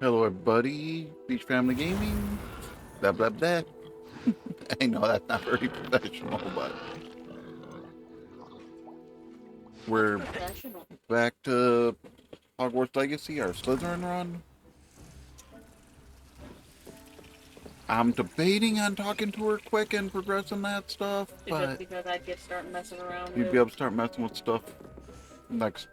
Hello, everybody. Beach Family Gaming. Blah, blah, blah. I know that's not very professional, but we're Professional. back to Hogwarts Legacy, our Slytherin run. I'm debating on talking to her quick and progressing that stuff, but Because I'd get started messing around you'd with. be able to start messing with stuff next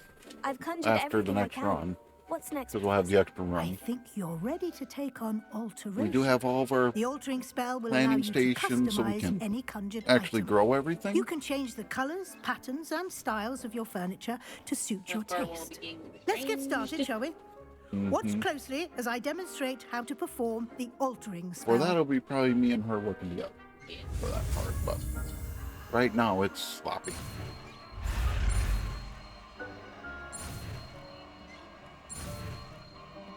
I've conjured after the everything I next can. run, What's next? because we'll have the extra I run. think you're ready to take on alteration. We do have all of our The altering spell will allow planning you to stations, so we customize can any conjured actually item. grow everything. You can change the colors, patterns, and styles of your furniture to suit your taste. Let's get started, shall we? Watch closely as I demonstrate how to perform the altering spell. Well, that'll be probably me and her working together for that part, but right now it's sloppy.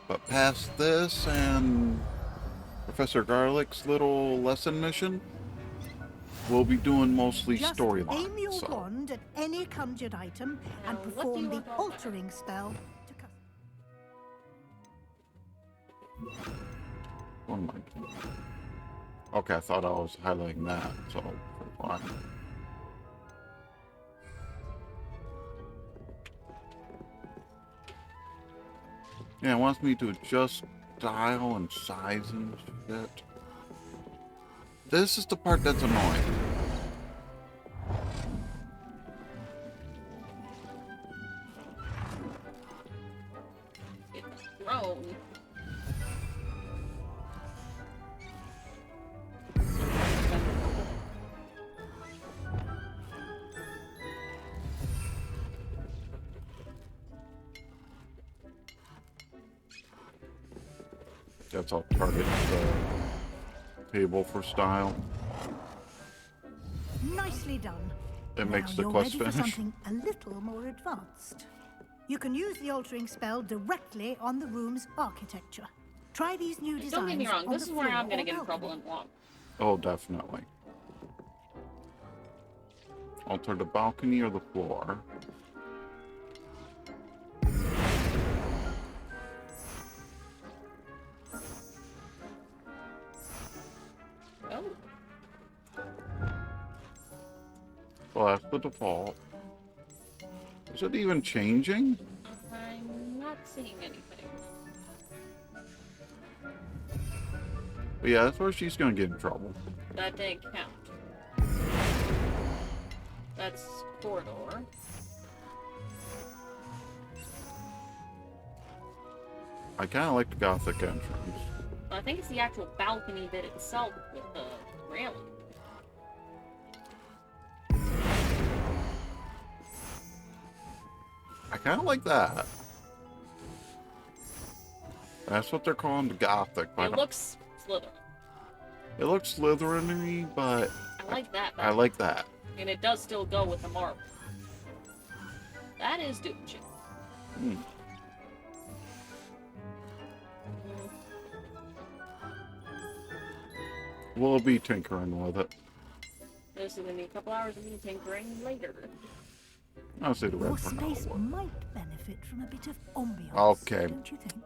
But past this and Professor Garlick's little lesson mission, we'll be doing mostly Just storyline. aim your So wand at any conjured item and Now, what do perform you the want all that? altering spell to what am I doing? Okay, I thought I was highlighting that, so fine. Yeah, it wants me to adjust style and size and shit. This is the part that's annoying. Grown. That's all target the table for style. Nicely done. It makes the Now you're quest ready for finish. something a little more advanced. You can use the altering spell directly on the room's architecture. Try these new designs. Don't get me wrong, on this the is where floor I'm gonna or get in trouble balcony. and walk. Oh, definitely. Alter the balcony or the floor. Oh, Well, that's the default. Is it even changing? I'm not seeing anything. But yeah, that's where she's gonna get in trouble. That didn't count. That's corridor. I kind of like the Gothic entrance. I think it's the actual balcony bit itself with the railing. I kind of like that. That's what they're calling the Gothic. But It looks Slytherin. it looks Slytherin-y, but I like that. I like that. And it does still go with the marble. That is doing shit. Hmm. We'll be tinkering with it. This is gonna be a couple hours of me tinkering later. I'll say the Your red for now. space might benefit from a bit of ambiance. Okay. Don't you think?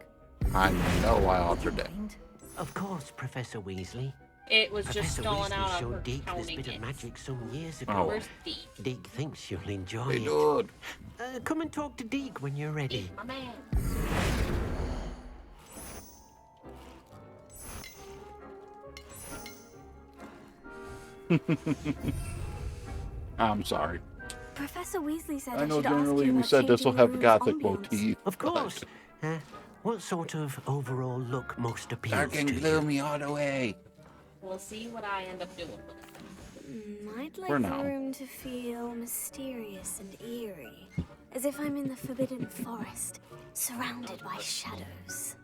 I know I Would you altered it. mind? Of course, Professor Weasley. It was just Professor stalling Weasley out on showed her Deke this counting bit of it. magic some years ago. Oh. Where's Deke? Deke thinks you'll enjoy Hey, it. dude. Come and talk to Deke when you're ready. My man. I'm sorry. Professor Weasley said I know should ask generally you we about said this will changing have the the Gothic room's ambience. motif. Of course. What sort of overall look most appeals Dark to and you? gloomy all the way. We'll see what I end up doing with it. I'd like For the now. room to feel mysterious and eerie, as if I'm in the Forbidden Forest, surrounded by shadows.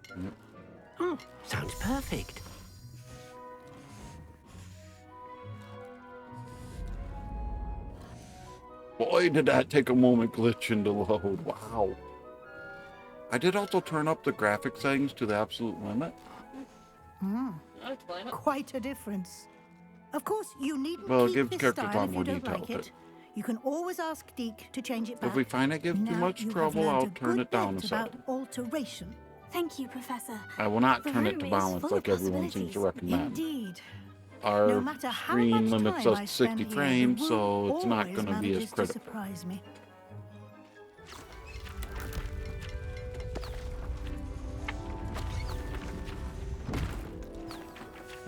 Oh, sounds perfect. Boy, did that take a moment glitching to load. Wow. I did also turn up the graphic settings to the absolute limit. I'll explain it. Quite a difference. Of course, you needn't Well, it keep gives this characters a style lot if more you don't detail like with it. it. You can always ask Deke to change it back. If we find it gives too Now much you have trouble, learned I'll a turn good it down a bit about second. alteration. Thank you, Professor. I will not The turn it room to is balance full like of everyone seems to recommend. Indeed. Our No matter how screen much limits time us I to spend 60 here, frames, the so room it's not always going to be as manages to critical. surprise me.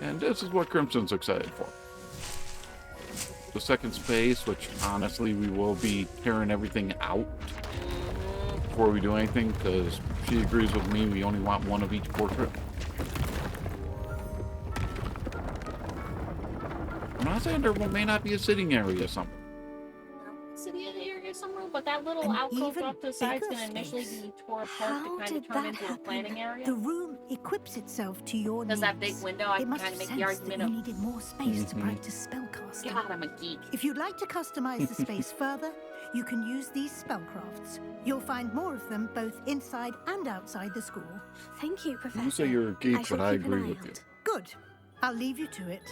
And this is what Crimson's excited for. The second space, which honestly we will be tearing everything out before we do anything, because she agrees with me, we only want one of each portrait. I'm not saying there may not be a sitting area somewhere. City area somewhere, but that little An alcove even off to the side is bigger going to initially space. be tore apart to How kind did of turn that into a happen? planning area. The room equips itself to your Because needs. that big window, I It can must kind have of make the sensed that argument you of, needed more space to practice spellcasting. God, I'm a geek. If you'd like to customize the space further, you can use these spellcrafts. You'll find more of them both inside and outside the school. Thank you, Professor. You say you're a geek, shall but I keep an agree eye with out. you. Good. I'll leave you to it.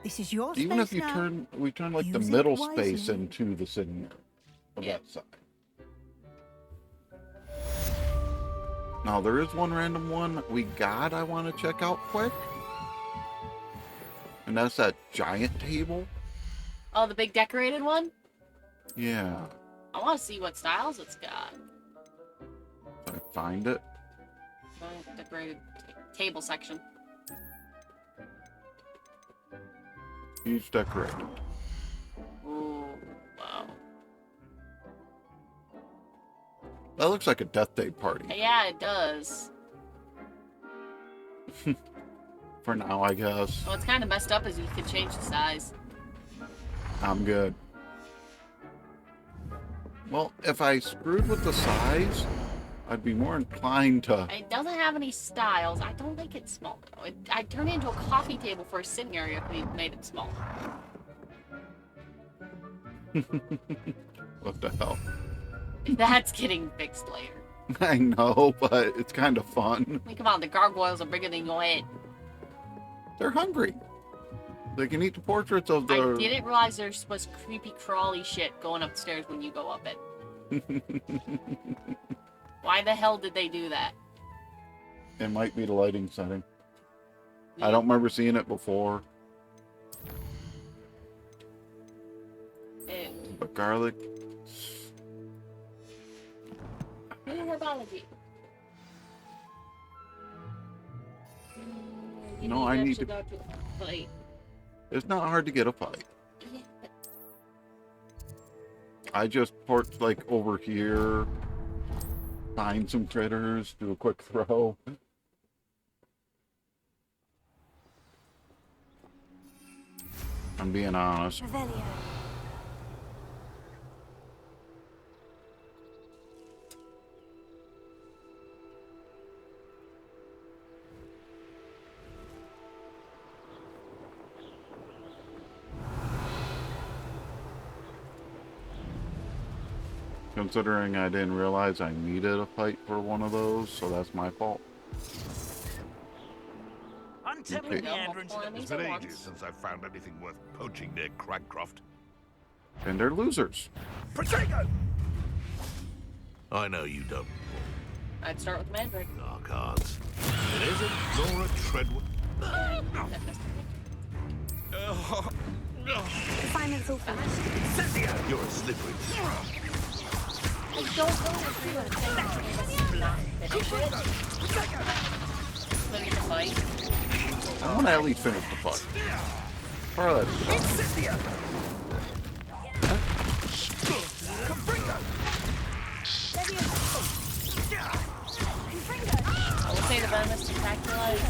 This is your Even space if you now. we turn like the Use it middle wisely. space into the sitting area of Yeah. that side. Now there is one random one I want to check out quick. And that's that giant table. Oh, the big decorated one? Yeah. I want to see what styles it's got. If I find it. Decorated table section. Huge decorated. Ooh, wow. That looks like a death day party. Yeah, it does. For now, I guess. What's kind of messed up is you can change the size. I'm good. Well, if I screwed with the size, I'd be more inclined to... It doesn't have any styles. I don't think it's small, though. I'd turn it into a coffee table for a sitting area if we made it small. What the hell? That's getting fixed later. I know, but it's kind of fun. I mean, come on, the gargoyles are bigger than your head. They're hungry. They can eat the portraits of I their... didn't realize there was creepy crawly shit going upstairs when you go up it. Why the hell did they do that? It might be the lighting setting. I don't remember seeing it before. Ew. But garlic... Herbology. No, I need to... Go to a fight. It's not hard to get a fight. Yeah, but I just port like over here, find some critters, do a quick throw. I'm being honest. Revelio. Considering I didn't realize I needed a fight for one of those, so that's my fault. I'm telling Okay. the Androns that It's it's been been ages ages since I've found anything worth poaching near Cragcroft. And they're losers. Protego! I know you don't. I'd start with Mandrake. Dark arts. It isn't Laura Treadwell. Refinement's all finished. Cynthia! You're a slippery. I don't really agree with saying not finish it. Finish the fight. I want to at least finish the fight. Part of that. Cynthia! I would say the Venomous Tentacula is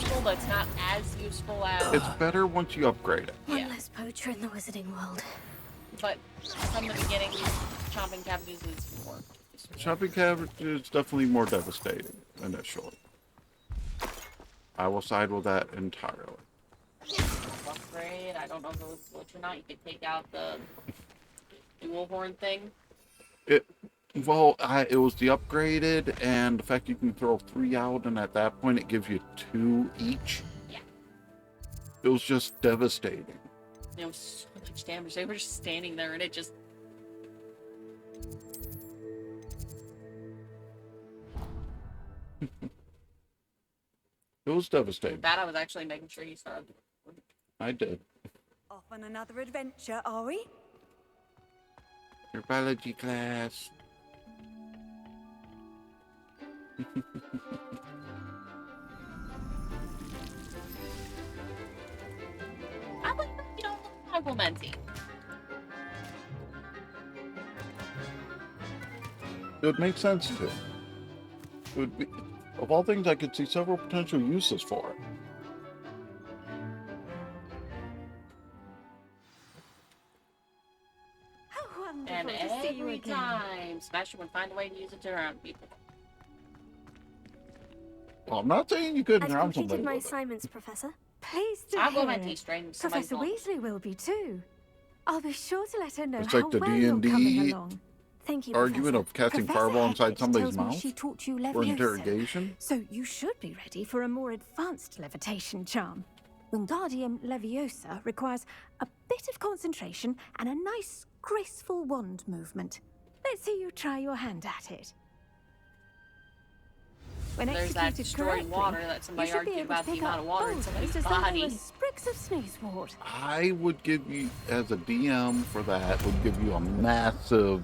useful, but it's not as useful as... It's better once you upgrade it. One Yeah. less poacher in the wizarding world. But from the beginning, chopping cabbages is more useful. Chopping cabbage is definitely more devastating initially. I will side with that entirely. Upgrade, I don't know if it was glitch or not. You could take out the dual horn thing. It was the upgraded, and the fact you can throw 3 out, and at that point it gives you 2 each. Yeah. It was just devastating. It was so much damage. They were just standing there, and it just... It was devastating. That I was actually making sure you started. I did. Off on another adventure, are we? Your biology class. I like that you don't look complimenting. It would make sense to. It would be, of all things, I could see several potential uses for it. How wonderful And to see you every again. time, Sebastian would find a way to use it to around people. Well, I'm not saying you couldn't I've harm somebody completed my with it. assignments, Professor. Pleased to I'll go hear ahead and it. teach training somebody's Professor mom. Weasley will be too. I'll be sure to let her know It's how like the well you're D&D coming along. Thank you, Argument Professor. of casting Professor fireball inside Hagrid somebody's tells me mouth she taught you for Leviosa. interrogation. So you should be ready for a more advanced levitation charm. Wingardium Leviosa requires a bit of concentration and a nice, graceful wand movement. Let's see you try your hand at it. When There's that executed destroying correctly, water that you somebody should be argued able to about the pick amount up of water in boulders somebody's as though they body. were sprigs of snoozewort. I would give you, as a DM for that, would give you a massive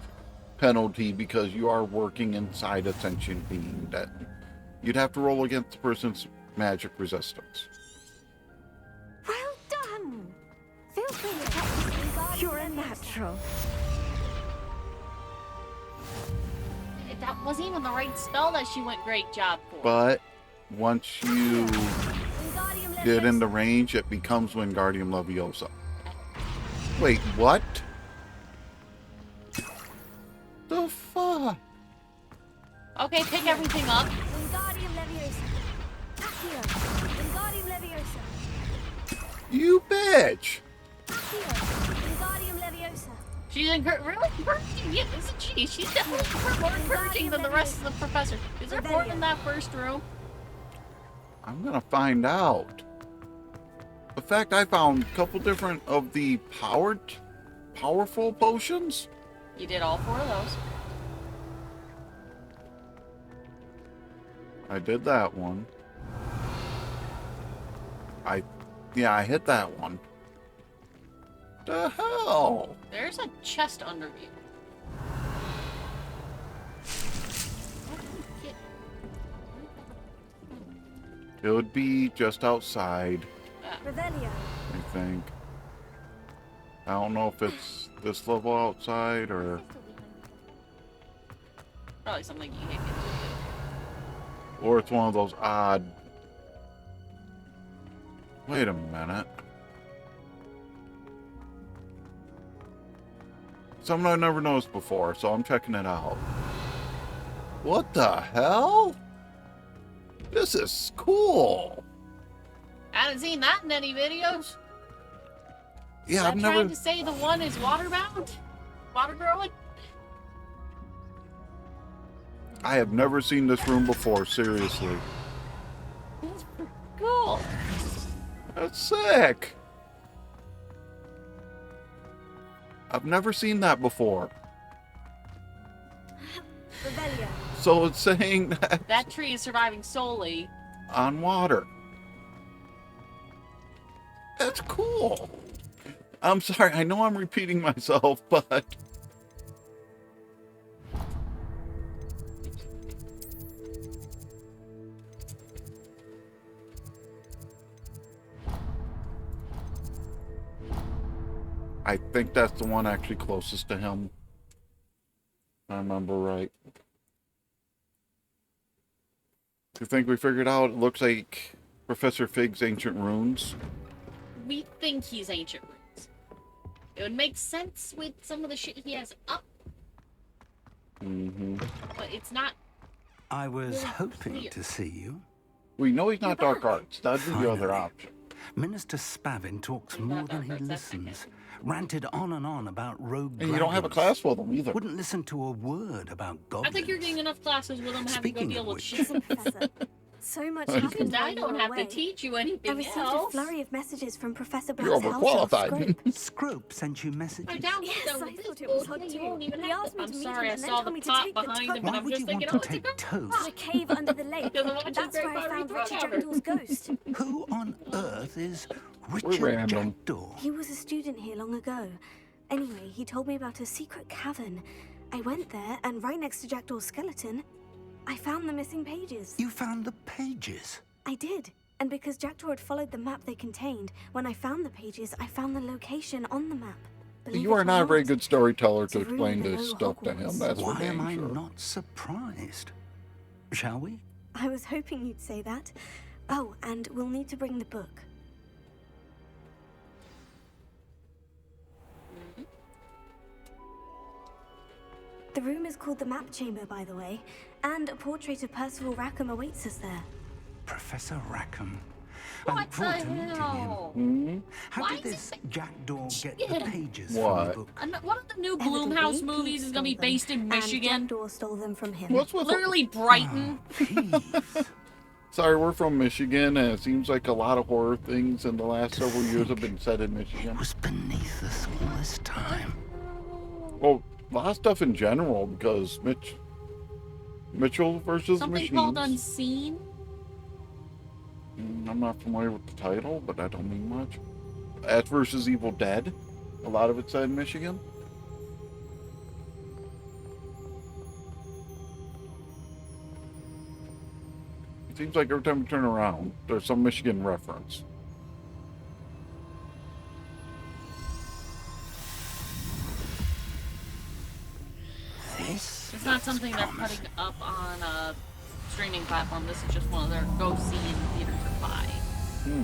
penalty because you are working inside a sentient being. That you'd have to roll against the person's magic resistance. Well done! Feel free to practice. You're a natural. That wasn't even the right spell that she went great job for. But once you Wingardium get Leviosa. into range, it becomes Wingardium Leviosa. Wait, what? The fuck? Okay, pick everything up. Wingardium Leviosa. Accio. Wingardium Leviosa. You bitch! Accio. Wingardium Leviosa. She's really encouraging. Yeah, isn't she? She's definitely more encouraging than the rest of the professor. Is there more in that first room? I'm gonna find out. In fact, I found a couple different of the powerful potions. You did all 4 of those. I did that one. I hit that one. The hell? There's a chest under you. It would be just outside, Revelio. I think. I don't know if it's this level outside or... Probably something you hit. Or it's one of those odd... Wait a minute. Something I've never noticed before, so I'm checking it out. What the hell? This is cool. I haven't seen that in any videos. Yeah, Is I've that never... trying to say the one is water-bound? Water-growing? I have never seen this room before, seriously. That's cool. That's sick. I've never seen that before. Revelio. So it's saying that That tree is surviving solely. on water. That's cool. I'm sorry, I know I'm repeating myself, but... I think that's the one actually closest to him. If I remember right. You think we figured out? It looks like Professor Fig's ancient runes. We think he's ancient runes. It would make sense with some of the shit he has up, Mm-hmm. but it's not. I was Really hoping clear. to see you. We know he's not dark arts. That'd be the other Finally. option. Minister Spavin talks He's more not than he Dark Arts, that's listens. Ranted on and on about rogue And you don't have a dragons. class with him either. Wouldn't listen to a word about goblins. I think you're getting enough classes with him having to go Speaking deal of with which- shit. Professor. So much Because happened while I you don't were have away. to teach you I anything received else. a flurry of messages from Professor You're Black's house elf, overqualified. Scrope. Scrope sent you messages. I downloaded Yes, them I with this thought it was book. odd You too. won't even He have asked to. me I'm to meet sorry, him I and then saw told the me to pot take the behind him, toast. and Why I'm would just you thinking, want oh, to it's a take girl. To a toast? cave under the lake. Because I'm watching That's Great where I Fairy found Richard Forever. Jackdaw's ghost. Who on earth is We're Richard random. Jackdaw? He was a student here long ago. Anyway, he told me about a secret cavern. I went there, and right next to Jackdaw's skeleton, I found the missing pages. You found the pages. I did. And because Jackdaw had followed the map they contained, when I found the pages, I found the location on the map. Believe You it are or not a very not, good storyteller it's to a room explain this below stuff to him. Hogwarts. That's for Why am dang I sure. not surprised? Shall we? I was hoping you'd say that. Oh, and we'll need to bring the book. The room is called the Map Chamber, by the way, and a portrait of Percival Rackham awaits us there. Professor Rackham. What the Important to hell? him. How Why did is this it- Jackdaw get the Yeah. pages from What? the book? And one of the new Evidently, Bloomhouse Pete movies is going to be stole them, based in Michigan. And Jackdaw stole them from him. What's with Literally Brighton. Peeves. Sorry, we're from Michigan, and it seems like a lot of horror things in the last several years have been set in Michigan. It was beneath us all this time. Well, a lot of stuff in general, because Mitchell versus Something Machines. called Unseen. I'm not familiar with the title, but that don't mean much. Ash versus Evil Dead. A lot of it's set in Michigan. It seems like every time we turn around, there's some Michigan reference. This It's not something they're putting up on a streaming platform. This is just one of their go see in theaters or buy. Hmm.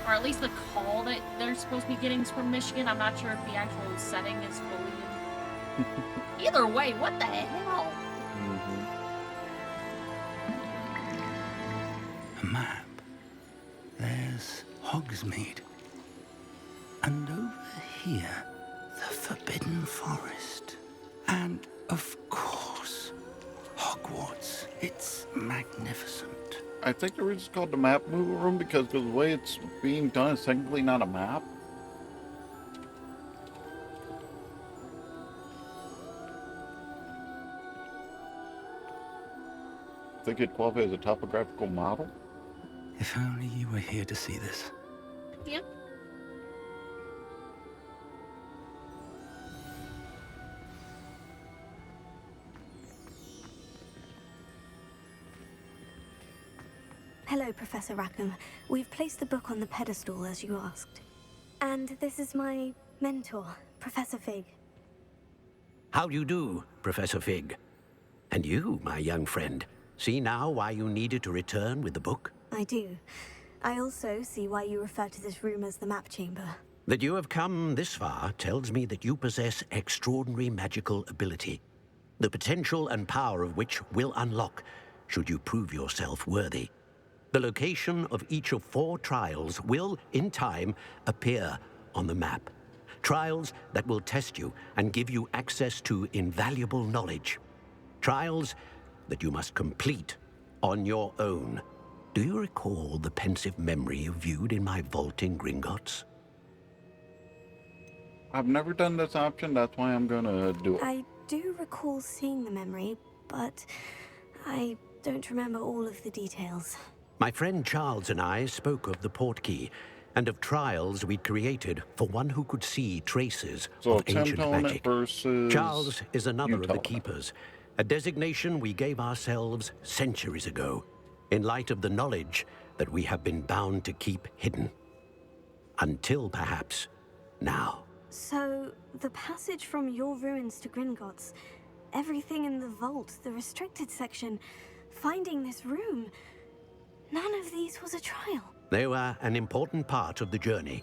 Or at least the call that they're supposed to be getting is from Michigan. I'm not sure if the actual setting is fully in... Either way, what the hell? a map. There's Hogsmeade. And over here, the Forbidden Forest. And, of course, Hogwarts. It's magnificent. I think the reason it's called the map movie room because the way it's being done is technically not a map. I think it qualifies as a topographical model. If only you were here to see this. Yeah. Hello, Professor Rackham. We've placed the book on the pedestal as you asked. And this is my mentor, Professor Fig. How do you do, Professor Fig? And you, my young friend, see now why you needed to return with the book? I do. I also see why you refer to this room as the Map Chamber. That you have come this far tells me that you possess extraordinary magical ability, the potential and power of which will unlock should you prove yourself worthy. The location of each of 4 trials will, in time, appear on the map. Trials that will test you and give you access to invaluable knowledge. Trials that you must complete on your own. Do you recall the pensive memory you viewed in my vault in Gringotts? I've never done this option, that's why I'm gonna do it. I do recall seeing the memory, but I don't remember all of the details. My friend Charles and I spoke of the portkey and of trials we'd created for one who could see traces So of Tim ancient telling it magic. versus Charles is another you of the telling it. keepers, a designation we gave ourselves centuries ago, in light of the knowledge that we have been bound to keep hidden. Until perhaps now. So, the passage from your ruins to Gringotts, everything in the vault, the restricted section, finding this room, none of these was a trial. They were an important part of the journey,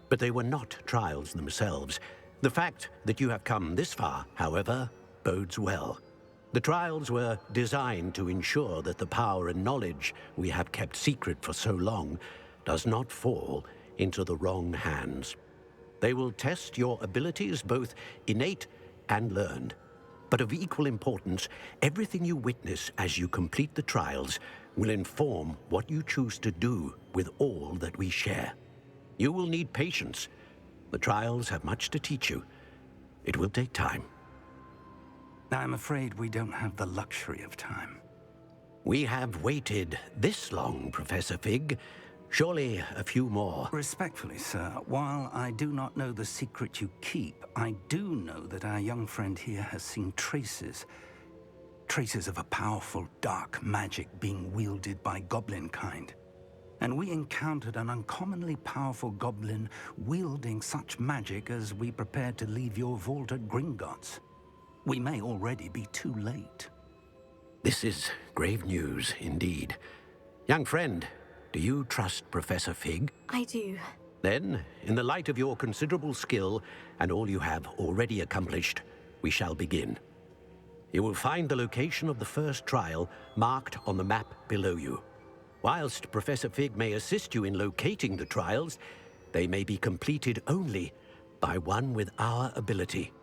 but they were not trials themselves. The fact that you have come this far, however, bodes well. The trials were designed to ensure that the power and knowledge we have kept secret for so long does not fall into the wrong hands. They will test your abilities, both innate and learned. But of equal importance, everything you witness as you complete the trials will inform what you choose to do with all that we share. You will need patience. The trials have much to teach you. It will take time. I'm afraid we don't have the luxury of time. We have waited this long, Professor Fig. Surely a few more. Respectfully, sir, while I do not know the secret you keep, I do know that our young friend here has seen traces of a powerful dark magic being wielded by goblin kind. And we encountered an uncommonly powerful goblin wielding such magic as we prepared to leave your vault at Gringotts. We may already be too late. This is grave news indeed. Young friend, do you trust Professor Fig? I do. Then, in the light of your considerable skill and all you have already accomplished, we shall begin. You will find the location of the first trial marked on the map below you. Whilst Professor Fig may assist you in locating the trials, they may be completed only by one with our ability.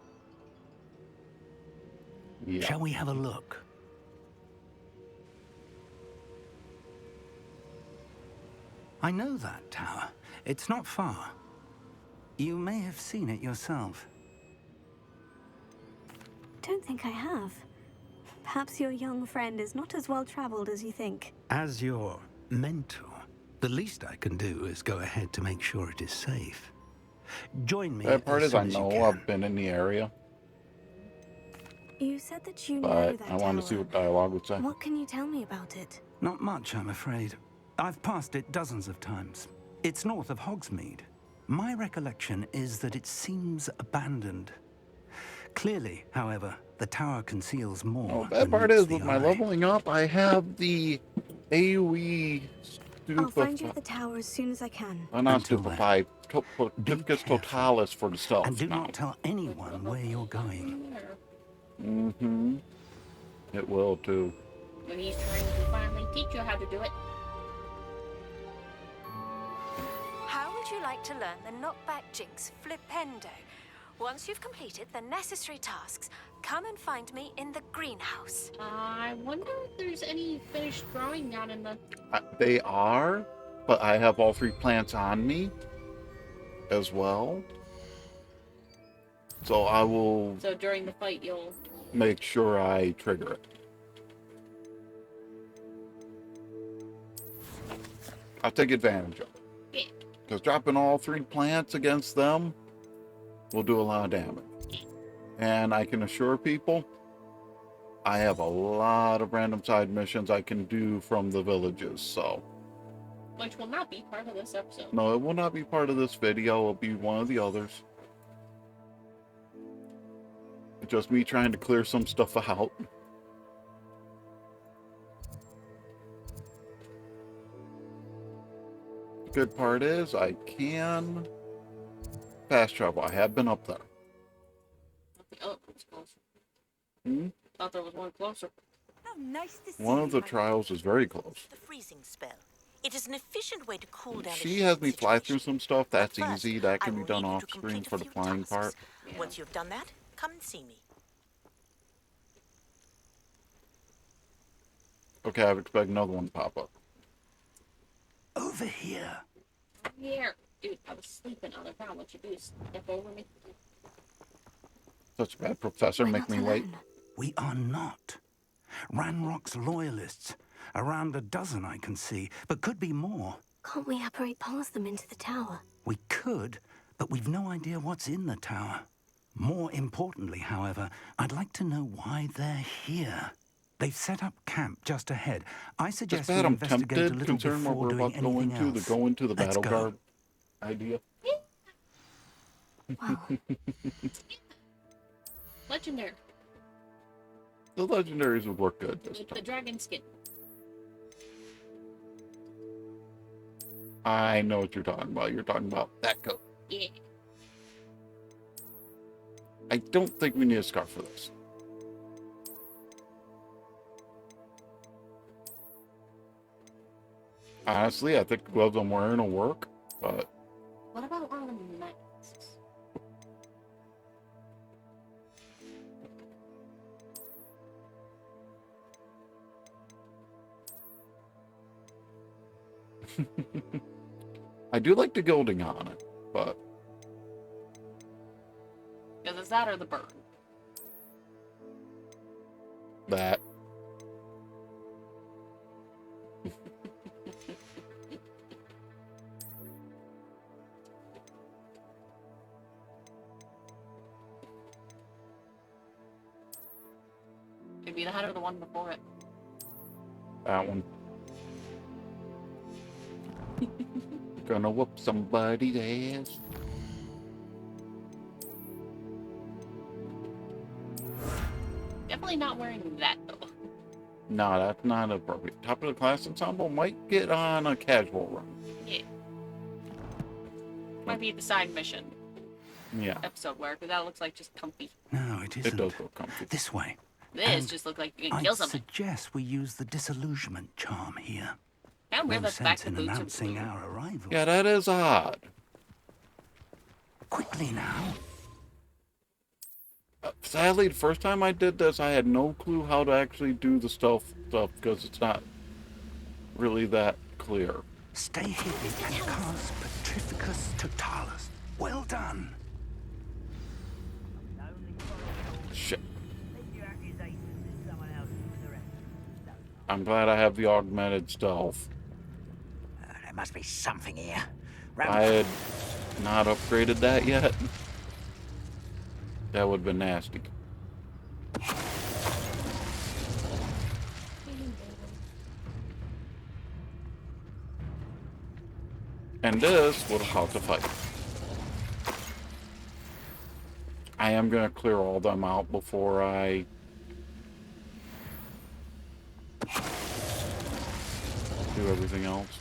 Yeah. Shall we have a look? I know that tower. It's not far. You may have seen it yourself. Don't think I have. Perhaps your young friend is not as well traveled as you think. As your mentor, the least I can do is go ahead to make sure it is safe. Join me. That part as is I soon as you know can. I've been in the area, You said that you know but that I want to see tower. what dialogue would say. What can you tell me about it? Not much, I'm afraid. I've passed it dozens of times. It's north of Hogsmeade. My recollection is that it seems abandoned. Clearly, however, the tower conceals more. Oh, than that part meets is the with my eye. leveling up, I have the AoE I'll find you at the tower as soon as I can. not Until then, stupefy, be Certificates careful. Totalis for the stealth And do now. not tell anyone where you're going. Mm-hmm. It will too. When he's trying to finally teach you how to do it. How would you like to learn the knockback jinx flipendo? Once you've completed the necessary tasks, come and find me in the greenhouse. I wonder if there's any finished drawing down in the... They are, but I have all 3 plants on me as well. So I will So during the fight, you'll... make sure I trigger it. I'll take advantage of it. Yeah. Because dropping all 3 plants against them will do a lot of damage. And I can assure people, I have a lot of random side missions I can do from the villages, so... Which will not be part of this episode. No, it will not be part of this video. It'll be one of the others. Just me trying to clear some stuff out. The good part is I can fast travel. I have been up there. Oh, it's closer. Hmm? Thought there was one closer. Oh, nice to see One of you, the my trials is very close. The freezing spell. It is an efficient way to cool down. She a has heat me fly through situation. some stuff. That's First, easy. That I can be will done need you off to screen complete a for the few flying tasks. part. Yeah. Once you've done that, come and see me. Okay, I would expect another one to pop up. Over here. Here. Dude, I was sleeping on the ground. What you do is step over me. Such a bad professor. We're Make not me wait. alone. We are not. Ranrock's loyalists. Around a dozen I can see, but could be more. Can't we apparate past them into the tower? We could, but we've no idea what's in the tower. More importantly, however, I'd like to know why they're here. They've set up camp just ahead. I Just suggest we bad I'm investigate a tempted, little considering what before we're doing about to go anything into, else. to go into the Let's battle go. guard idea. Wow. Legendary. The legendaries would work good this With the time. dragon skin. I know what you're talking about. You're talking about that coat. Yeah. I don't think we need a scarf for this. Honestly, I think the gloves I'm wearing will work, but What about one of the masks? I do like the gilding on it, but Because it's that or the bird. that. Maybe the hat or the one before it. That one. Gonna whoop somebody's ass. Definitely not wearing that though. No, that's not appropriate. Top of the class ensemble might get on a casual run. Yeah. Might be the side mission Yeah, episode where, because that looks like just comfy. No, it it isn't. does look comfy. This way. This And just looks like you can kill I'd something. suggest we use the disillusionment charm here. And wear No the back sense the in boots are announcing blue. our arrival. Yeah, that is odd. Quickly now. Sadly, the first time I did this, I had no clue how to actually do the stealth stuff because it's not really that clear. Stay hidden and cast Petrificus Totalis. Well done. Shit. I'm glad I have the augmented stealth. There must be something here. I had not upgraded that yet. That would have been nasty. And this would have caused a fight. I am going to clear all them out before I do everything else.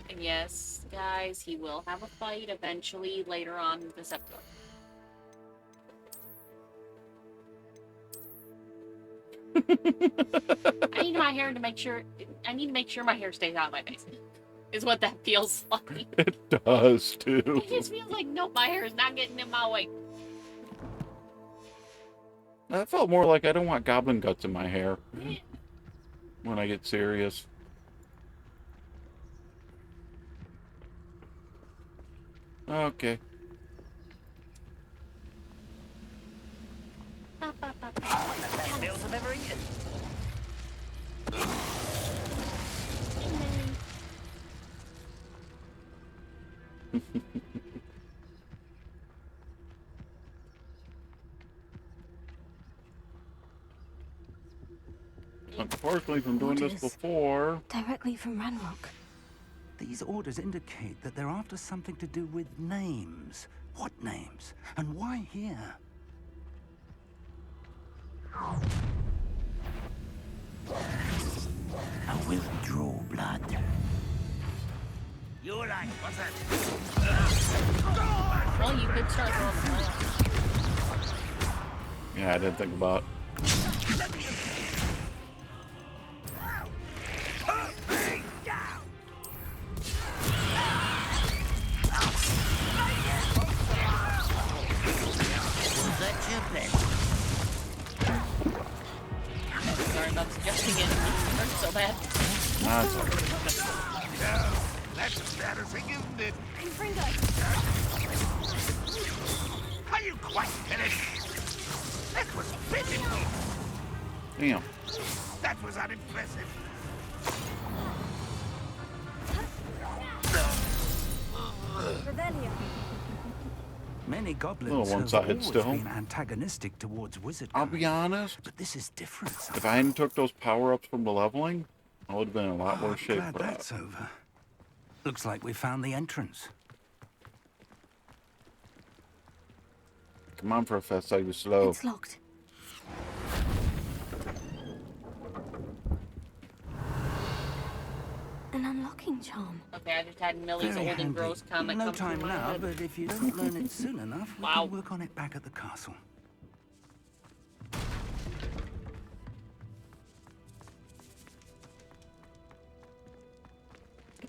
And yes, guys, he will have a fight eventually later on in this episode. I need my hair to make sure. I need to make sure my hair stays out of my face. Is what that feels like. It does too. It just feels like nope, my hair is not getting in my way. That felt more like I don't want goblin guts in my hair when I get serious. Okay. Bills have ever eaten. Unfortunately, from doing this Orders. before, Directly from Ranrock. These orders indicate that they're after something to do with names. What names? And why here? I will draw blood. You're right, what's that? Well, you could start throwing them away. yeah, I didn't think about. Was that your plan? Sorry about suggesting it. It hurts so bad. Nah, it's okay. That's embarrassing, isn't it? Fringo! Are you quite finished? That was pitiful. Damn. That was unimpressive. Revelio. Many goblins Little have one-sided always still. been antagonistic towards wizard I'll be kind. honest. But this is different. If I hadn't took those power-ups from the leveling, I would have been in a lot Oh, worse shape glad for that. that's over. Looks like we found the entrance. Come on, Professor, you're slow. It's locked. An unlocking charm. Okay, I just had Millie's Very old and handy. gross comment No come through time my now, head. but if you don't learn it soon enough, we Wow. can work on it back at the castle.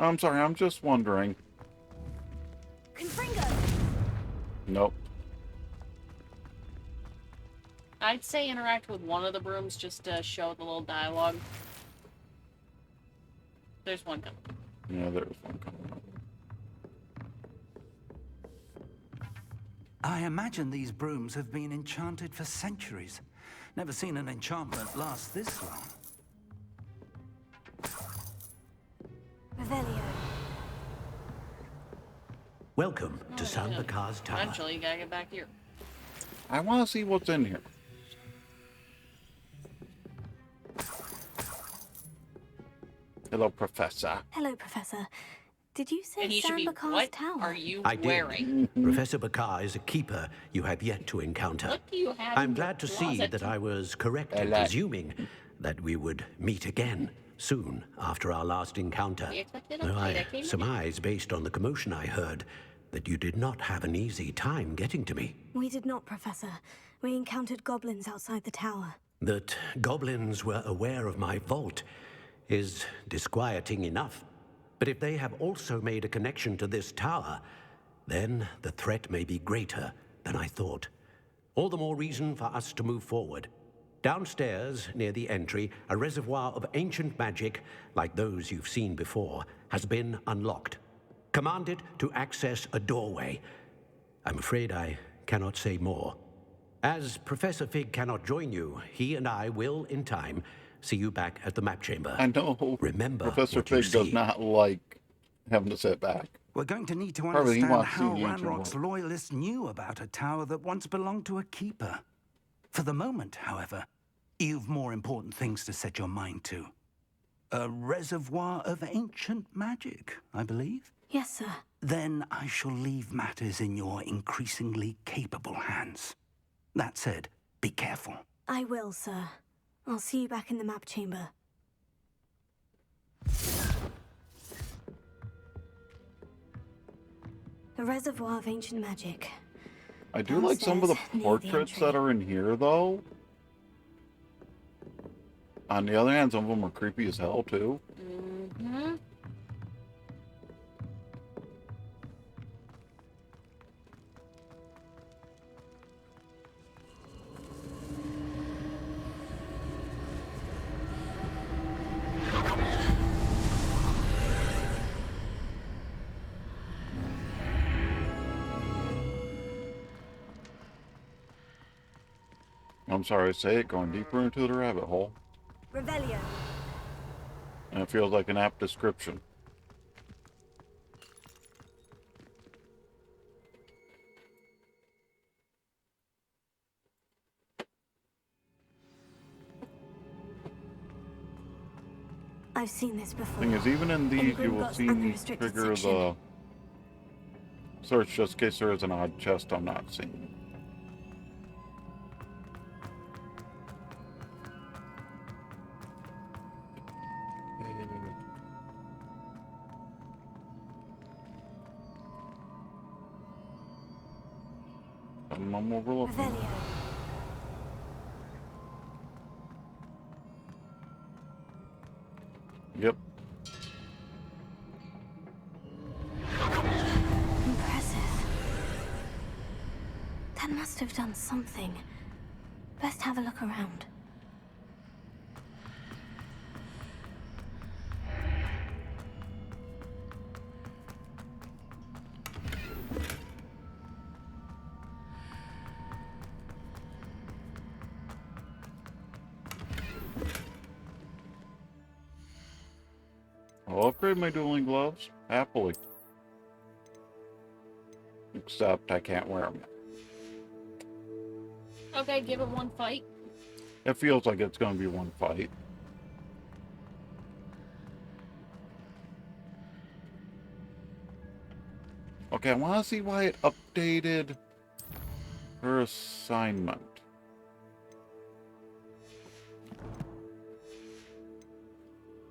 I'm sorry, I'm just wondering. Confringo! Nope. I'd say interact with one of the brooms just to show the little dialogue. There's one coming. Yeah, there's one coming up. I imagine these brooms have been enchanted for centuries. Never seen an enchantment last this long. Revelio. Welcome to Oh, San yeah. Bakar's Tower. Eventually, you gotta get back here. I want to see what's in here. Hello, Professor. Hello, Professor. Did you say And he should be, Sambakar's what tower? are you I did. wearing? Professor Bakar is a keeper you have yet to encounter. What do you have I'm in glad to your see closet? that I was correct in Hello. presuming that we would meet again soon after our last encounter. We expected a Though fight, I I came surmise, based on the commotion I heard, that you did not have an easy time getting to me. We did not, Professor. We encountered goblins outside the tower. That goblins were aware of my vault is disquieting enough. But if they have also made a connection to this tower, then the threat may be greater than I thought. All the more reason for us to move forward. Downstairs, near the entry, a reservoir of ancient magic, like those you've seen before, has been unlocked. Commanded to access a doorway. I'm afraid I cannot say more. As Professor Fig cannot join you, he and I will, in time, see you back at the map chamber. I know Remember Professor what you Fig does see. not like having to sit back. We're going to need to Probably he understand wants to see how the ancient Ranrock's world. loyalists knew about a tower that once belonged to a keeper. For the moment, however, you've more important things to set your mind to. A reservoir of ancient magic, I believe. Yes, sir. Then I shall leave matters in your increasingly capable hands. That said, be careful. I will, sir. I'll see you back in the map chamber. A reservoir of ancient magic. I do like some of the Downstairs, near the portraits entry. that are in here, though. On the other hand, some of them are creepy as hell, too. Mm-hmm. I'm sorry to say it, going deeper into the rabbit hole. Revelio. And it feels like an apt description. I've seen this before. Thing is, even in these, you will Gringotts see and the me restricted trigger section. the search just in case there is an odd chest I'm not seeing. I'm overlooking. Revelio. Yep. Impressive. That must have done something. Best have a look around. I'll upgrade my dueling gloves, happily. Except I can't wear them. Okay, give it one fight. It feels like it's going to be one fight. Okay, I want to see why it updated her assignment.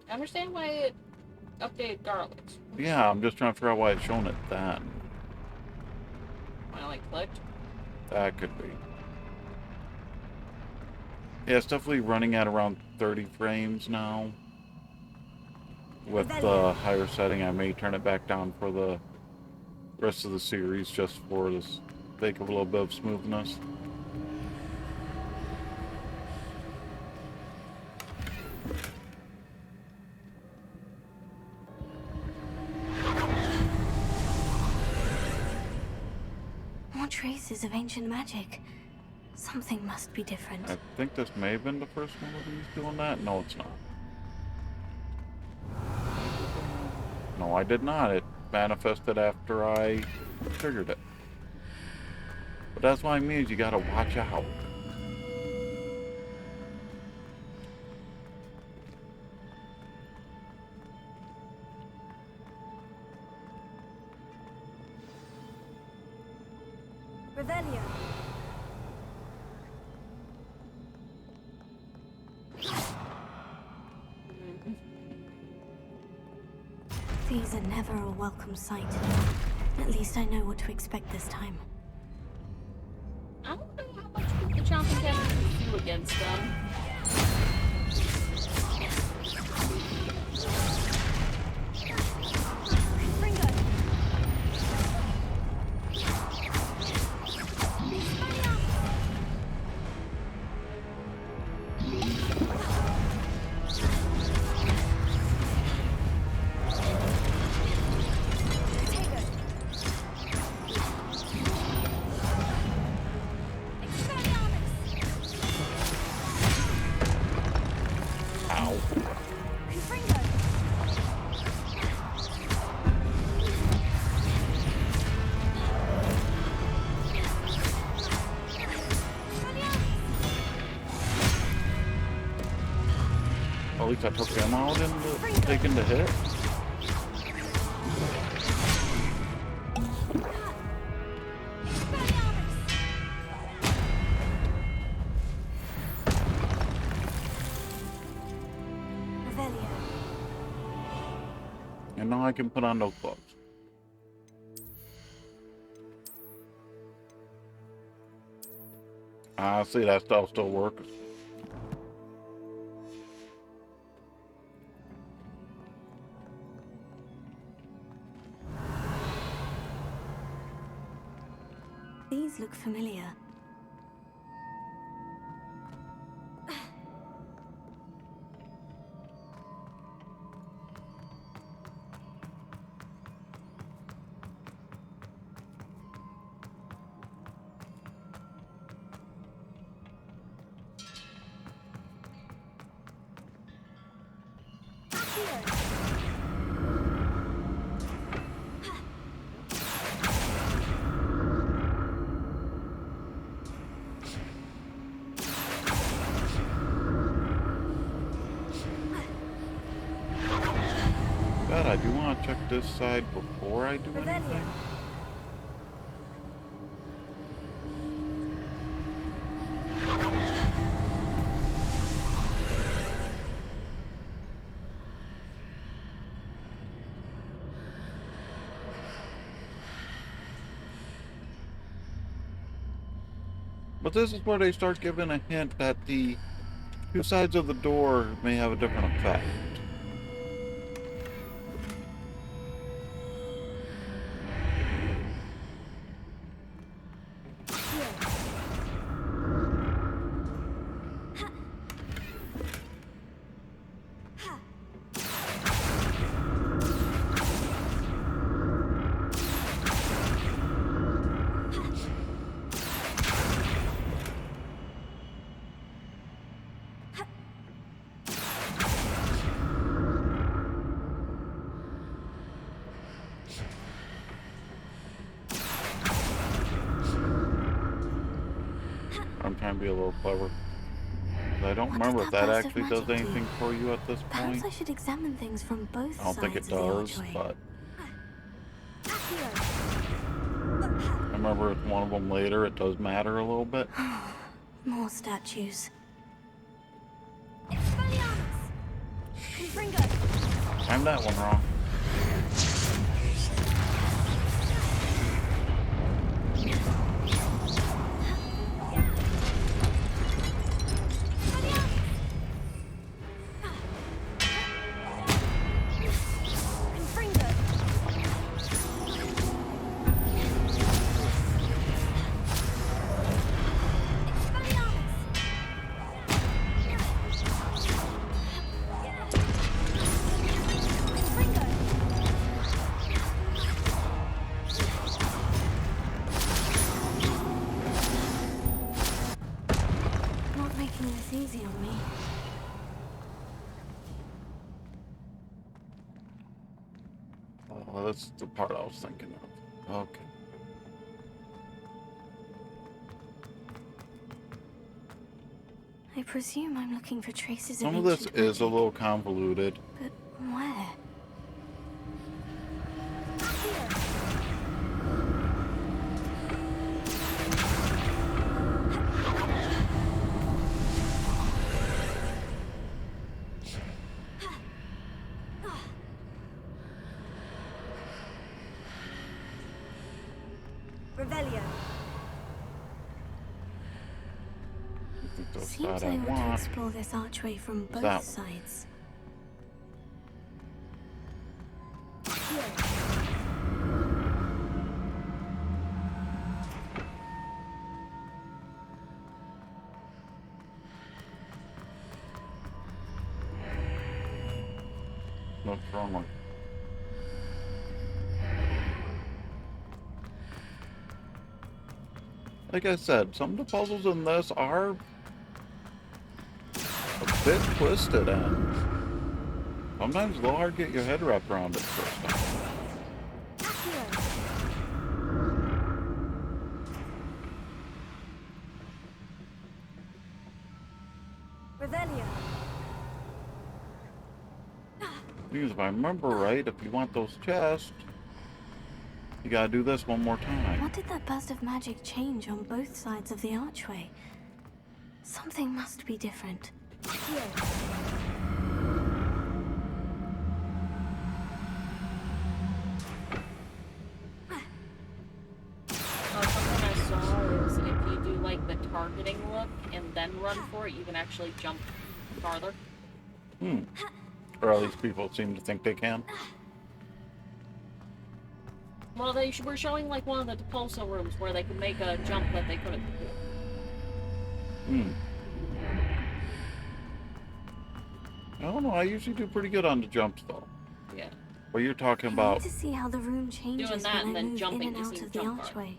I understand why it updated garlics. Yeah, I'm just trying to figure out why it's showing it then. Why I like clicked. That could be. Yeah, it's definitely running at around 30 frames now. with the higher setting, I may turn it back down for the rest of the series just for the sake of a little bit of smoothness. More traces of ancient magic. Something must be different. I think this may have been the first one of these doing that. No, it's not. No, I did not. It manifested after I triggered it. But that's what I mean, is you gotta watch out. Revelio. These are never a welcome sight. At least I know what to expect this time. I don't know how much the chomping cat can do against them. At least I took him out and taking the hit. And now I can put on those gloves. Ah, see, that stuff still works. These look familiar. But I do want to check this side before I do anything. But this is where they start giving a hint that the two sides of the door may have a different effect. I'm trying to be a little clever. I don't remember if that actually does anything for you at this Perhaps point. I should examine things from both sides. I don't think it of the does, archway. but I remember it's one of them later. It does matter a little bit. More statues. Timed that one wrong. Oh, that's the part I was thinking of. Okay. I presume I'm looking for traces Some of of this ancient is a magic, little convoluted. but where? Revelio. I think that's Seems what I I ought to want. explore this archway from both that one? sides. What's wrong with? Like I said, some of the puzzles in this are a bit twisted, and sometimes a little hard to get your head wrapped around it first time. Revelio. Because if I remember right, if you want those chests, you gotta do this one more time. What did that burst of magic change on both sides of the archway? Something must be different. Something I saw is if you do like the targeting look and then run for it, you can actually jump farther. Or at least people seem to think they can. Well, they were showing like one of the Depulso rooms where they could make a jump that they couldn't before. I don't know, I usually do pretty good on the jumps though. Yeah. What you're talking I about, need to see how the room changes Doing that when and I then move jumping in to and out see of the jump part. archway.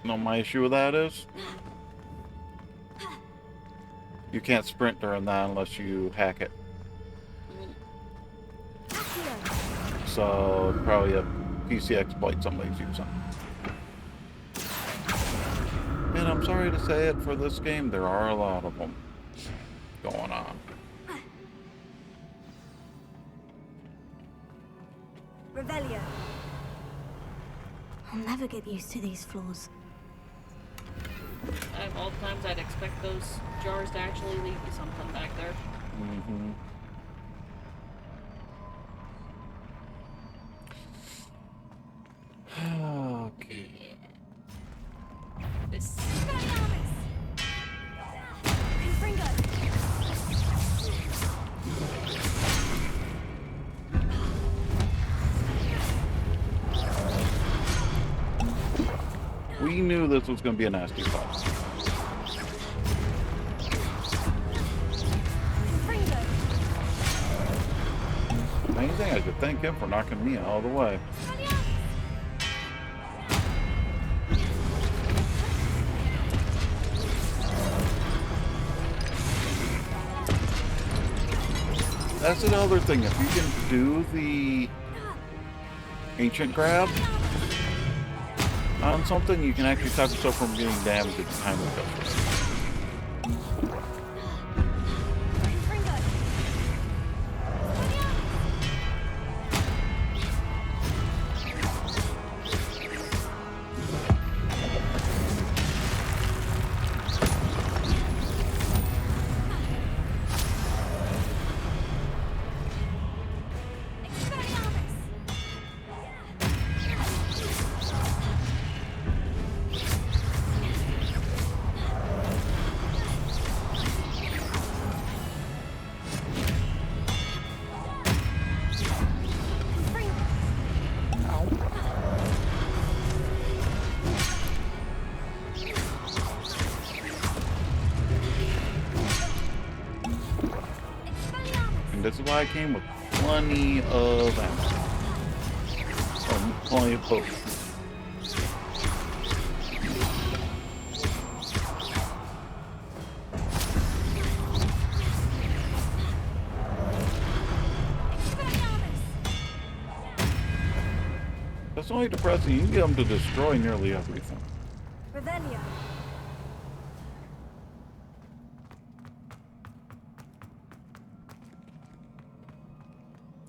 you know, my issue with that is you can't sprint during that unless you hack it. So probably a PC exploit somebody's using. And I'm sorry to say it, for this game, there are a lot of them going on. Revelio. I'll never get used to these floors. Of all times, I'd expect those jars to actually lead to something back there. Okay. This. We knew this was going to be a nasty fight. Amazing, I could thank him for knocking me out of the way. That's another thing, if you can do the ancient grab on something, you can actually stop yourself from getting damaged at the time it goes. This is why I came with plenty of ammo. Plenty of potions. That's only depressing. You can get them to destroy nearly everything. Revelio.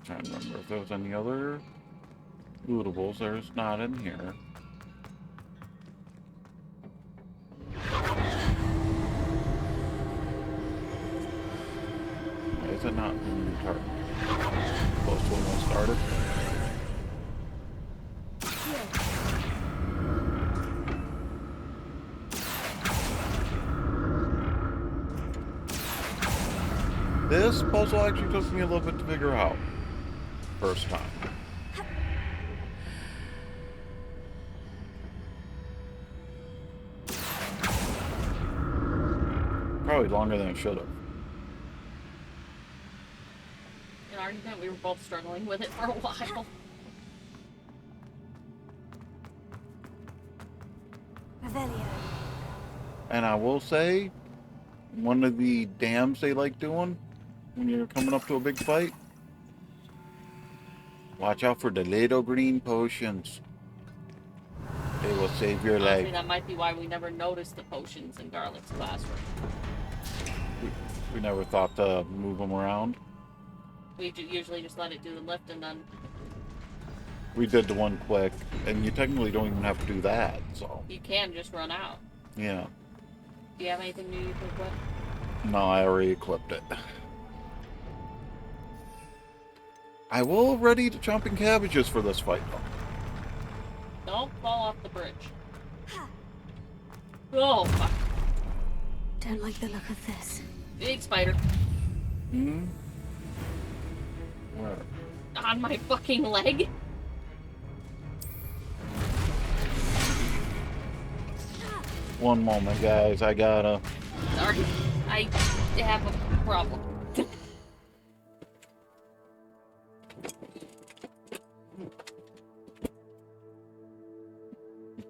Trying to remember if there was any other lootables. There's not in here. Why is it not moving target? Close to when it started. This puzzle actually took me a little bit to figure out. First time. Probably longer than it should have. An argument, we were both struggling with it for a while. Revelio. And I will say, one of the dams they like doing when you're coming up to a big fight, watch out for the little green potions. They will save your Honestly, life. that might be why we never noticed the potions in Garlic's classroom. We never thought to move them around. We usually just let it do the lift and then... We did the one quick, and you technically don't even have to do that, so... You can just run out. Yeah. Do you have anything new you can equip? No, I already equipped it. I will ready to chomping cabbages for this fight, though. Don't fall off the bridge. Oh, fuck. Don't like the look of this. Big spider. Hmm? Where? On my fucking leg. One moment, guys. I gotta... Sorry. I have a problem.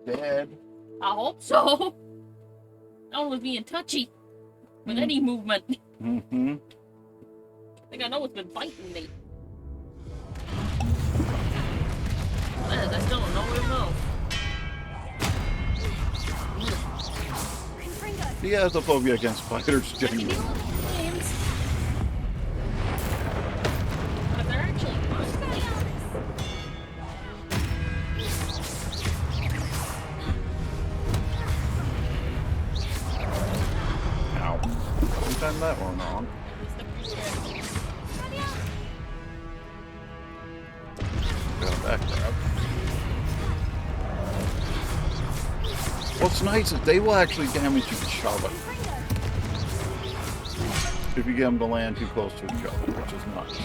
Dead. I hope so. I don't was being touchy with any movement. Mm-hmm. I think I know it's been biting me. I still don't know where to go. He has a phobia against spiders, genuinely. But they're actually Ow. Sometimes that one wrong. Got a back grab. What's nice is they will actually damage you with shoving. If you get them to land too close to each other, which is nice.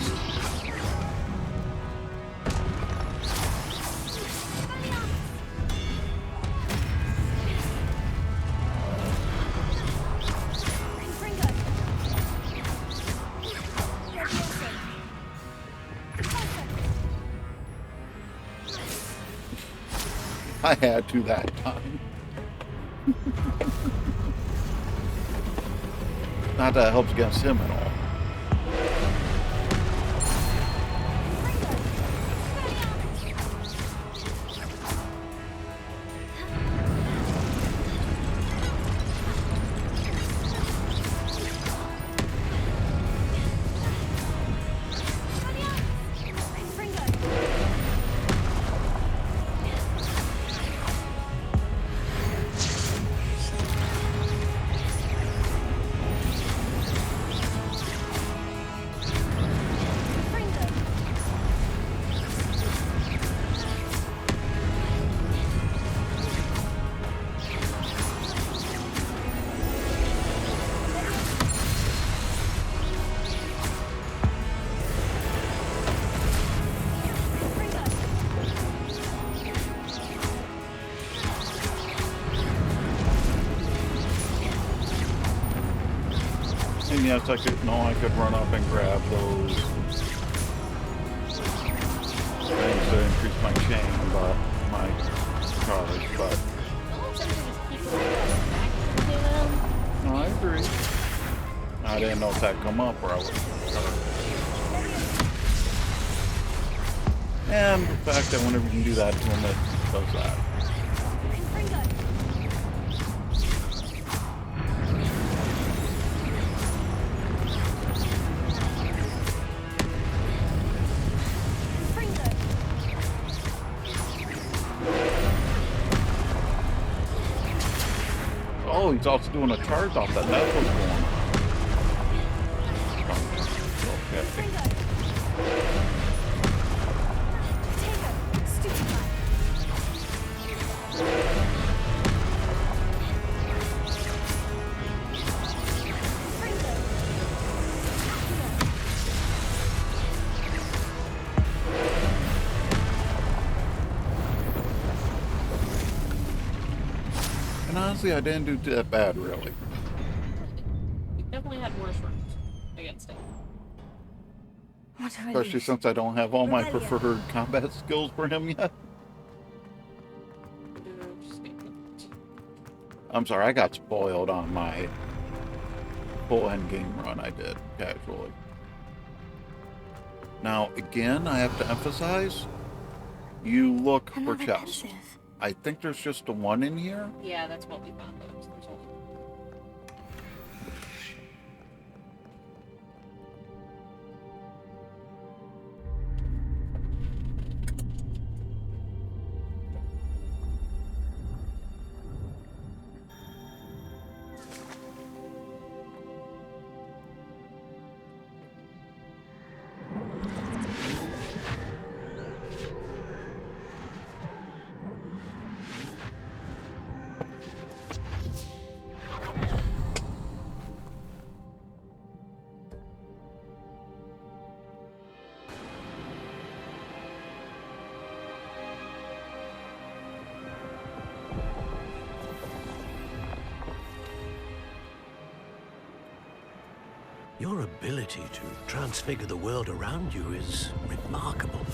I had to that time. Not that it helps against him at all. And yes, I could run up and grab those things to increase my chain, but my charge, but no, I agree. I didn't know if that'd come up or I would. And the fact that whenever you can do that to him, it does that. Oh, he's also doing a charge off that. That's what's going on. Okay. And honestly, I didn't do that bad, really. We definitely had worse runs against it. Especially since I don't have all my preferred combat skills for him yet. I'm sorry, I got spoiled on my full endgame run I did, casually. Now, again, I have to emphasize, you look for chests. I think there's just the one in here. Yeah, that's what we found. There's only Your ability to transfigure the world around you is remarkable.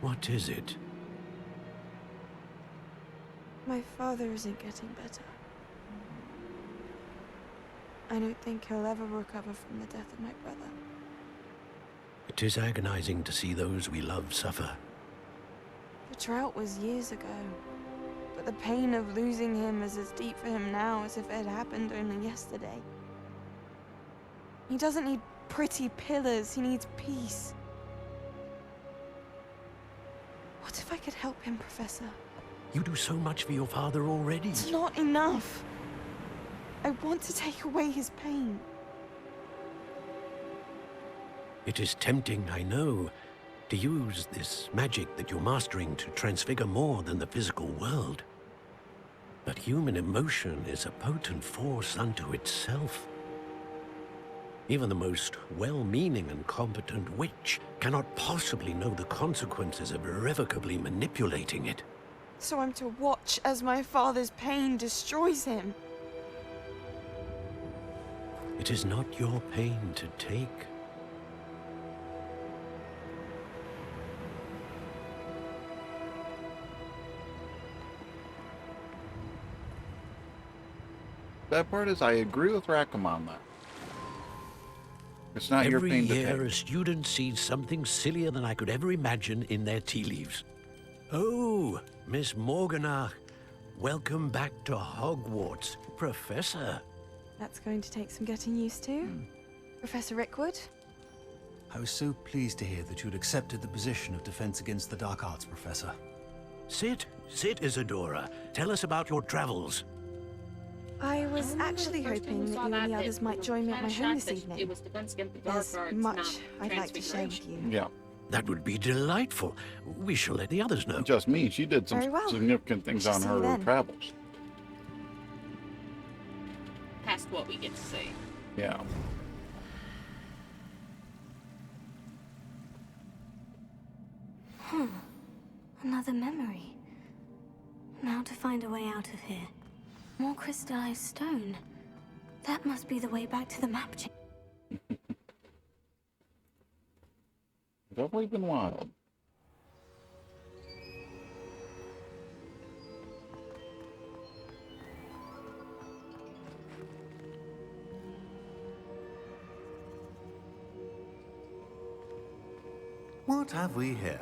What is it? My father isn't getting better. I don't think he'll ever recover from the death of my brother. It is agonizing to see those we love suffer. The drought was years ago, but the pain of losing him is as deep for him now as if it had happened only yesterday. He doesn't need pretty pillars, he needs peace. What if I could help him, Professor? You do so much for your father already. It's not enough. I want to take away his pain. It is tempting, I know, to use this magic that you're mastering to transfigure more than the physical world. But human emotion is a potent force unto itself. Even the most well-meaning and competent witch cannot possibly know the consequences of irrevocably manipulating it. So I'm to watch as my father's pain destroys him. It is not your pain to take. That part is, I agree with Rackham on that. It's not your pain to take. Every year, a student sees something sillier than I could ever imagine in their tea leaves. Oh, Miss Morganach, welcome back to Hogwarts, Professor. That's going to take some getting used to. Professor Rickwood? I was so pleased to hear that you'd accepted the position of Defense Against the Dark Arts, Professor. Sit, Isadora. Tell us about your travels. I was actually hoping that you and the others might join me at my home this evening. It was Defense Against the Dark There's Arts, much not I'd like to share with you. Yeah. That would be delightful. We shall let the others know. Just me. She did some Very well. significant things on See you her then. travels. Past what we get to see. Yeah. Another memory. Now to find a way out of here. More crystallized stone. That must be the way back to the map chain. Definitely been wild. What have we here?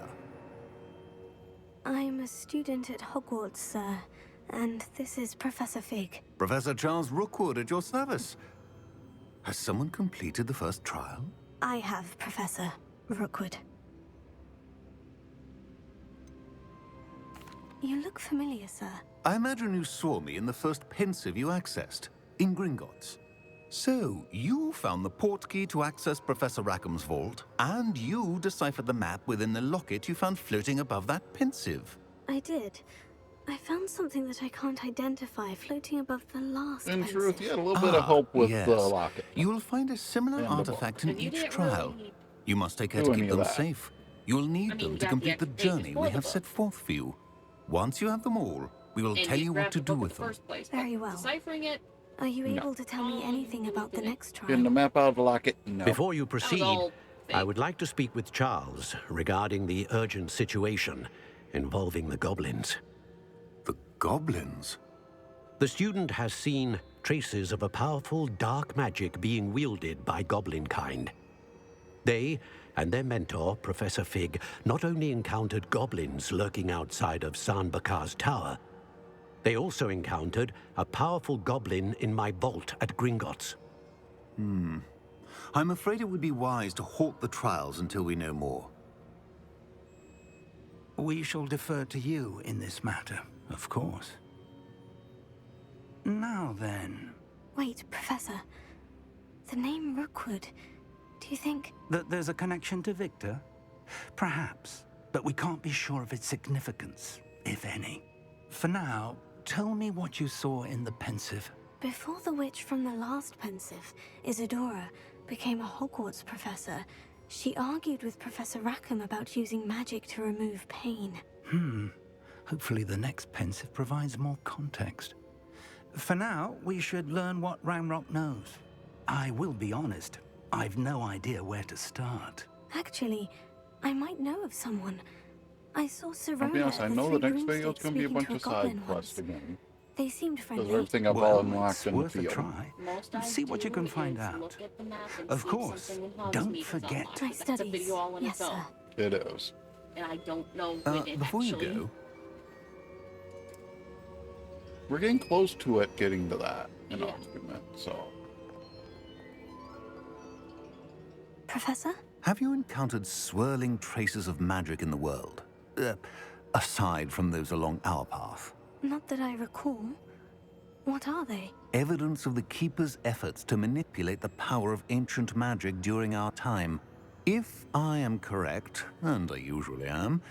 I'm a student at Hogwarts, sir, and this is Professor Fig. Professor Charles Rookwood at your service. Has someone completed the first trial? I have, Professor Rookwood. You look familiar, sir. I imagine you saw me in the first pensive you accessed, in Gringotts. So, you found the portkey to access Professor Rackham's vault, and you deciphered the map within the locket you found floating above that pensive. I did. I found something that I can't identify floating above the last In pensive. truth, you had a little bit of help with yes. the locket. You will find a similar And the artifact in And you each didn't trial. really You must take care do to any keep of them that. safe. You will need I mean, them you to got complete the the extra pages journey for we the have book. set forth for you. Once you have them all, we will And tell you what grabbed to the do book in with the them. first place, Very but well. Deciphering it. Are you No. able to tell me anything about the next trial? Getting the map out of the locket? No. Before you That was proceed, all I fake. would like to speak with Charles regarding the urgent situation involving the goblins. The goblins? The student has seen traces of a powerful dark magic being wielded by goblin kind. They and their mentor, Professor Fig, not only encountered goblins lurking outside of Sanbakar's tower, they also encountered a powerful goblin in my vault at Gringotts. I'm afraid it would be wise to halt the trials until we know more. We shall defer to you in this matter, of course. Now then, Wait, Professor. The name Rookwood. Do you think... that there's a connection to Victor? Perhaps, but we can't be sure of its significance, if any. For now, tell me what you saw in the pensive. Before the witch from the last pensive, Isadora, became a Hogwarts professor, she argued with Professor Rackham about using magic to remove pain. Hopefully the next pensive provides more context. For now, we should learn what Ramrock knows. I will be honest, I've no idea where to start. Actually, I might know of someone. I saw I'll Serona be honest, I at the know Three the next video is Broomsticks going to be a speaking bunch to of goblin side quests once. again. They seemed Because friendly. everything I've all Well, unlocked it's in the worth a field. try. Most I See what you do can find is out. look at the map and Of see if course, something in don't Hogsmeade is forget- unlocked, My but that's a studies. video all on Yes, its own. sir. It is. And I don't know when it Before you actually... go, We're getting close to it getting to that, you know, Yeah. so. Professor? have you encountered swirling traces of magic in the world? Aside from those along our path. Not that I recall. What are they? Evidence of the Keeper's efforts to manipulate the power of ancient magic during our time. If I am correct, and I usually am,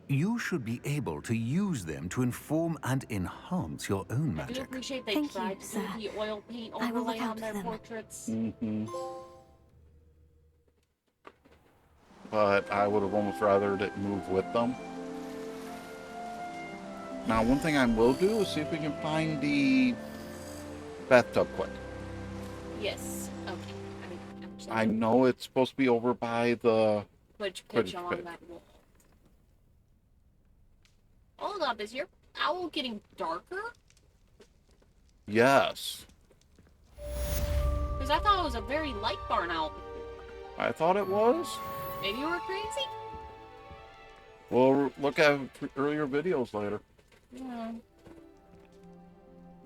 you should be able to use them to inform and enhance your own I do magic. appreciate they Thank you, tried to do sir. the oil paint I will overlay look out on for their them. portraits. But I would have almost rathered it move with them. Now, one thing I will do is see if we can find the bathtub quick. Yes. Okay. Actually, I know it's supposed to be over by the... Quidditch Quidditch pitch along pitch. that wall. Hold up, is your owl getting darker? Yes. Because I thought it was a very light barn owl. I thought it was. Maybe you were crazy? We'll look at earlier videos later. Yeah.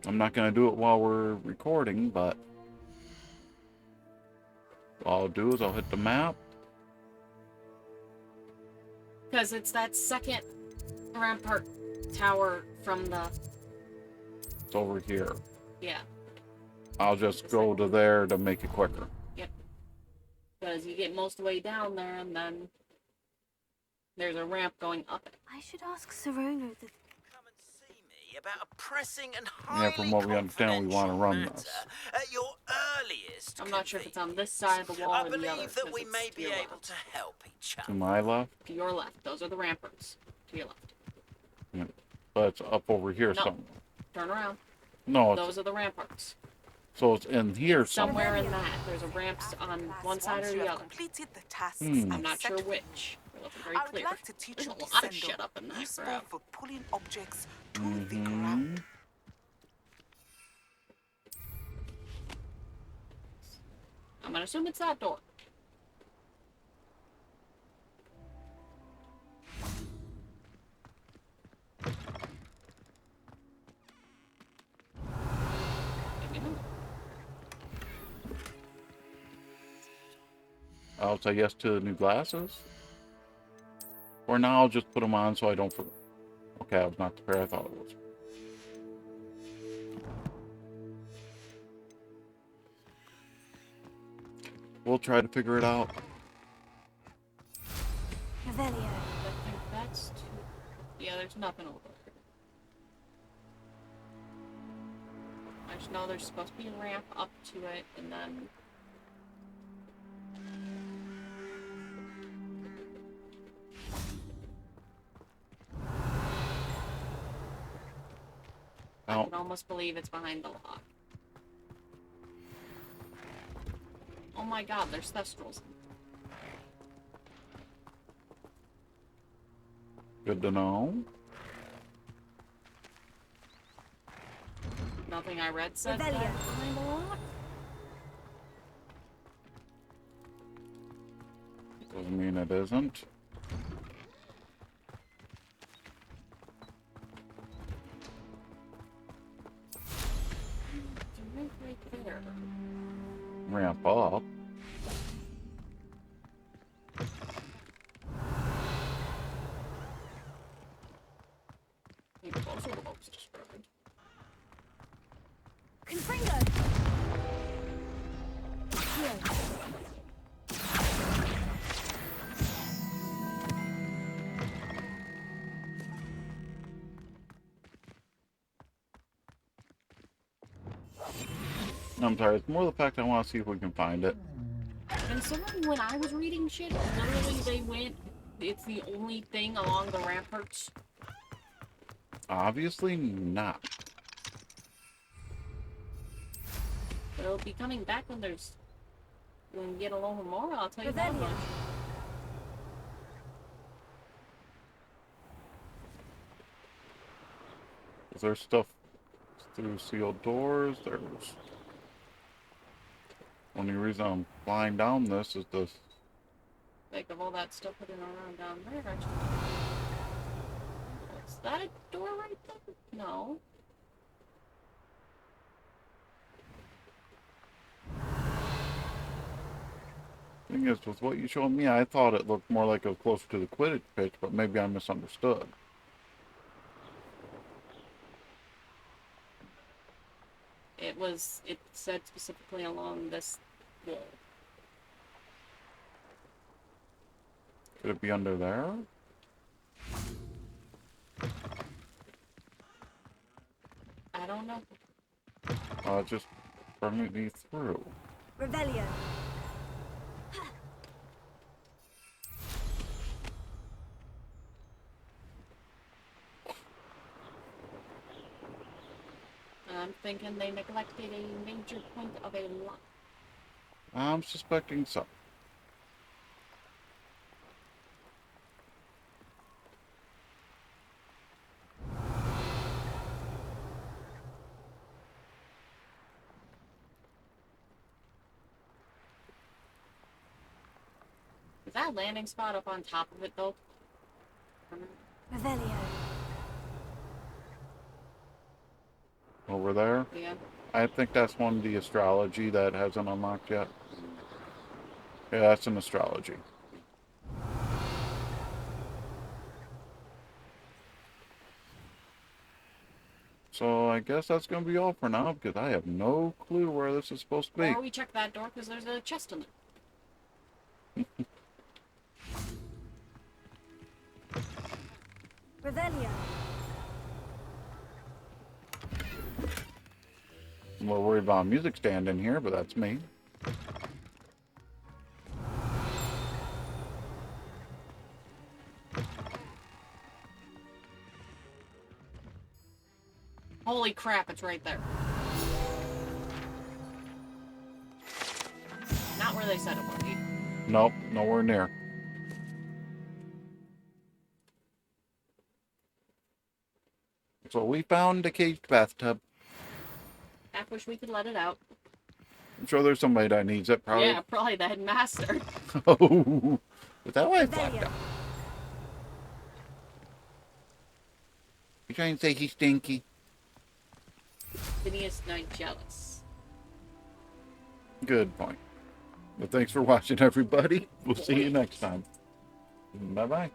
I'm not going to do it while we're recording, but... all I'll do is I'll hit the map. Because it's that second rampart tower from the... It's over here. Yeah. I'll just go to there to make it quicker. Yep. Because you get most of the way down there, and then there's a ramp going up it. I should ask Serona the... Come and see me about a pressing and Yeah, highly from what we understand, we want to run confidential this. matter at your earliest I'm not sure if it's on this side of the wall I or the other. believe that 'cause we it's may to be your able left. to help each To other. my left. To your left. Those are the ramparts. To your left. Yeah. But it's up over here No. somewhere. Turn around. No, it's, Those are the ramparts. so it's in here somewhere. Somewhere in that. There's a ramp on one side or Once you the have other. completed the tasks Hmm. I'm not set sure for you, which. It wasn't very I would clear. like to teach There's you a lot of descendant shit up in that useful crap. for pulling objects to the ground. I'm gonna assume it's that door. I'll say yes to the new glasses. Or now I'll just put them on so I don't forget. Okay, that was not the pair I thought it was. We'll try to figure it out. Revelio. I think that's too... Yeah, there's nothing over there. I just know there's supposed to be a ramp up to it, and then... I can almost believe it's behind the lock. Oh my god, there's Thestrals. Good to know. Nothing I read said that behind the lock. Doesn't mean it isn't. Right there. Ramp up. Maybe also the boat's destroyed. Confringo! I'm sorry, it's more the fact I want to see if we can find it. And someone, when I was reading shit, literally they went, it's the only thing along the ramparts. Obviously not. But it'll be coming back when there's, when we get a little more, I'll tell you that much. There's stuff through sealed doors. There's... Only reason I'm flying down this is to... Think of all that stuff putting around down there, actually. Is that a door right there? No. Thing is, with what you showed me, I thought it looked more like it was closer to the Quidditch pitch, but maybe I misunderstood. It said specifically along this wall. Could it be under there? I don't know. Just bring me through. Revelio. I'm thinking they neglected a major point of a lock. I'm suspecting so. Is that landing spot up on top of it, though? Revelio. Over there? Yeah. I think that's one of the astrology that hasn't unlocked yet. Yeah, that's an astrology. So I guess that's going to be all for now, because I have no clue where this is supposed to be. Or we check that door, because there's a chest in it. Revelio. I'm a little worried about a music stand in here, but that's me. Holy crap, it's right there. Not where they said it would be. Nope, nowhere near. So we found a caged bathtub. I wish we could let it out. I'm sure there's somebody that needs it, probably. Yeah, probably the headmaster. Oh, is that why I flapped out? You trying to say he's stinky? Phineas Nigellus. Good point. But thanks for watching, everybody. We'll see you next time. Bye-bye.